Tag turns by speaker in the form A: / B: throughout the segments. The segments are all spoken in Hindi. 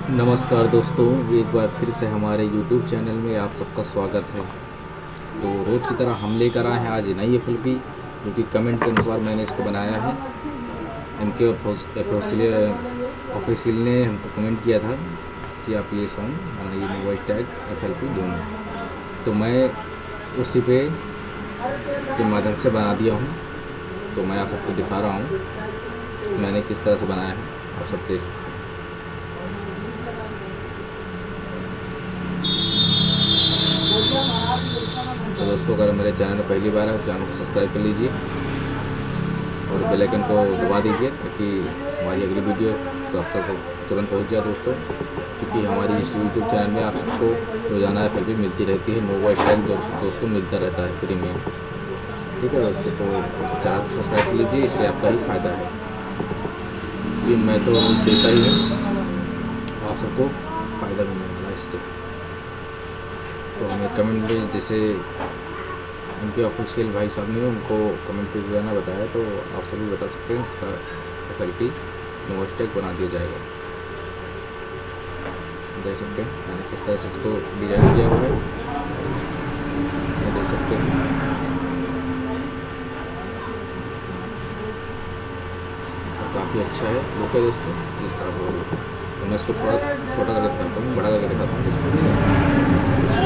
A: नमस्कार दोस्तों, एक बार फिर से हमारे YouTube चैनल में आप सबका स्वागत है। तो रोज़ की तरह हम लेकर आए हैं आज नई एफएलपी, जो कि कमेंट के अनुसार मैंने इसको बनाया है। इनके ऑफिशियल ने हमको कमेंट किया था कि आप ये सॉन्ग बनाइए, नो वॉइस टैग एफएलपी दोनों। तो मैं उसी पे के माध्यम से बना दिया हूँ। तो मैं आप सबको दिखा रहा हूँ मैंने किस तरह से बनाया है, आप सब देख सकते हैं। तो दोस्तों, अगर मेरे चैनल में पहली बार है तो चैनल को सब्सक्राइब कर लीजिए और बेल आइकन को दबा दीजिए ताकि हमारी अगली वीडियो तो आप तक तुरंत पहुंच जाए दोस्तों। क्योंकि हमारी इस यूट्यूब चैनल में आप सबको रोज़ाना एफएलपी मिलती रहती है, नो वॉइस टैग दोस्तों मिलता रहता है फ्री में। ठीक है दोस्तों, तो चैनल को सब्सक्राइब कर लीजिए, इससे आपका ही फ़ायदा है। कि मैं तो देता ही हूँ, आप सबको फ़ायदा मिलने वाला है इससे। तो हमें कमेंट में जैसे उनके ऑफिशियल भाई साहब ने उनको कमेंट पे जाना बताया, तो आप सभी बता सकते हैं उसका एफएलपी नो वॉइस टैग बना दिया जाएगा। देख सकते हैं मैंने किस तरह से इसको डिजाइन किया हुआ है, देख सकते हैं। काफ़ी अच्छा है लुक है दोस्तों, जिस तरह का तो मैं इसको थोड़ा छोटा करके दिखाता हूँ, बड़ा करके दिखाता हूँ।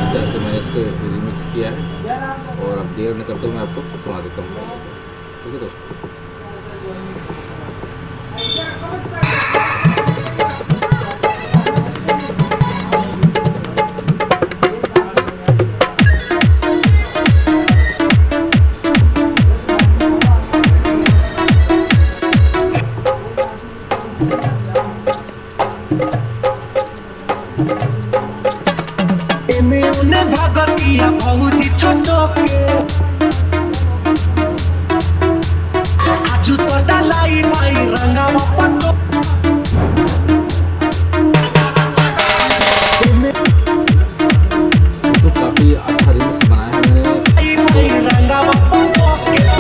A: इस तरह से मैंने इसको रिमिक्स किया है और अब देर न करते हुए मैं आपको सुना देता हूँ। ठीक है दोस्तों,
B: भगतिया बहुत छोट के आजू तो डालाई भाई रंगावा पटो
A: तो काफ़ी अच्छा रिमिक्स बनाया है मैंने।
B: भाई रंगावा पटो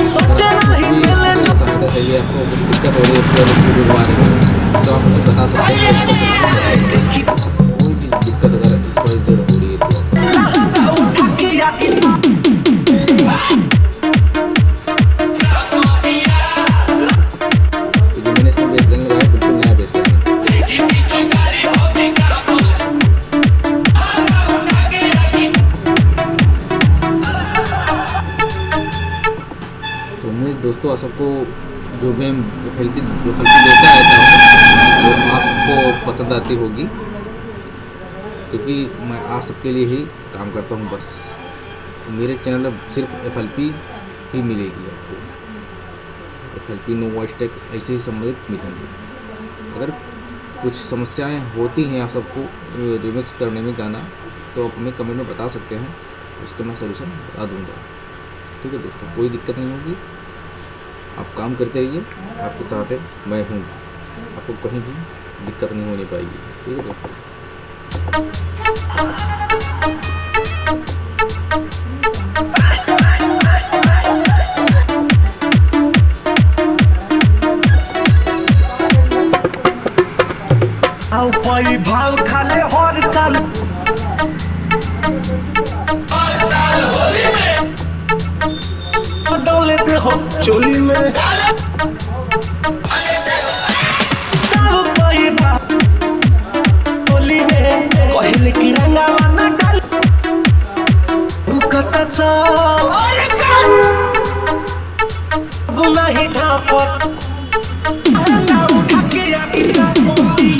B: सोचे नहीं मिले जो
A: सहायता चाहिए आपको, कुछ दिक्कत हो रही है वीडियो के बारे में तो आप मुझे बता सकते हैं। कोई भी दिक्कत अगर कोई देर हो रही है तो जो मैंने इसमें बेस लगाया है बिल्कुल नया बेस लगाया है। तो मैं दोस्तों आप सबको जो मैं एफएलपी लेता रहता हूँ वो आपको पसंद आती होगी, क्योंकि मैं आप सबके लिए ही काम करता हूँ। बस मेरे चैनल में सिर्फ एफएलपी ही मिलेगी आपको, एफएलपी नो वॉइस टैग ऐसे ही संबंधित मिलेंगे। अगर कुछ समस्याएं होती हैं आप सबको रिमिक्स करने में गाना, तो आप हमें कमेंट में बता सकते हैं, उसका मैं सलूशन बता दूँगा। ठीक है दोस्तों, कोई दिक्कत नहीं होगी, आप काम करते रहिए, आपके साथ है मैं हूँ, आपको कहीं भी दिक्कत नहीं होने पाएगी। ठीक है दोस्तों,
B: आओ पाई भाव खाले हर साल होली में डोले दे हो चोली में सब पाई भाव होली में कहले की रंगावा ना डाल कता सा गुना ही ढापत ना उठा के आकी ना मोती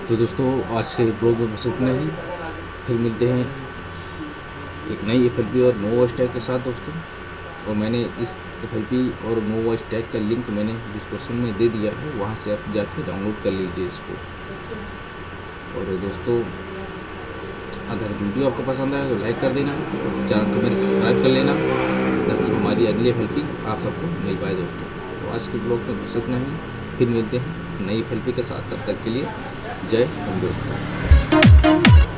A: तो दोस्तों आज के ब्लॉग में बस इतना ही। फिर मिलते हैं एक नई एफएलपी और नो वॉइस टैग के साथ दोस्तों। और मैंने इस एफएलपी और नो वॉइस टैग का लिंक मैंने डिस्क्रिप्शन में दे दिया है, वहाँ से आप जाके डाउनलोड कर लीजिए इसको। और दोस्तों, अगर वीडियो आपको पसंद आए तो लाइक कर देना, चैनल को मेरे सब्सक्राइब कर लेना, ताकि हमारी हमारी अगली एफएलपी आप सबको मिल पाए दोस्तों। तो आज के ब्लॉग में बस इतना ही, फिर मिलते हैं नई एफएलपी के साथ। तब तक के लिए जय हिंद दोस्तों।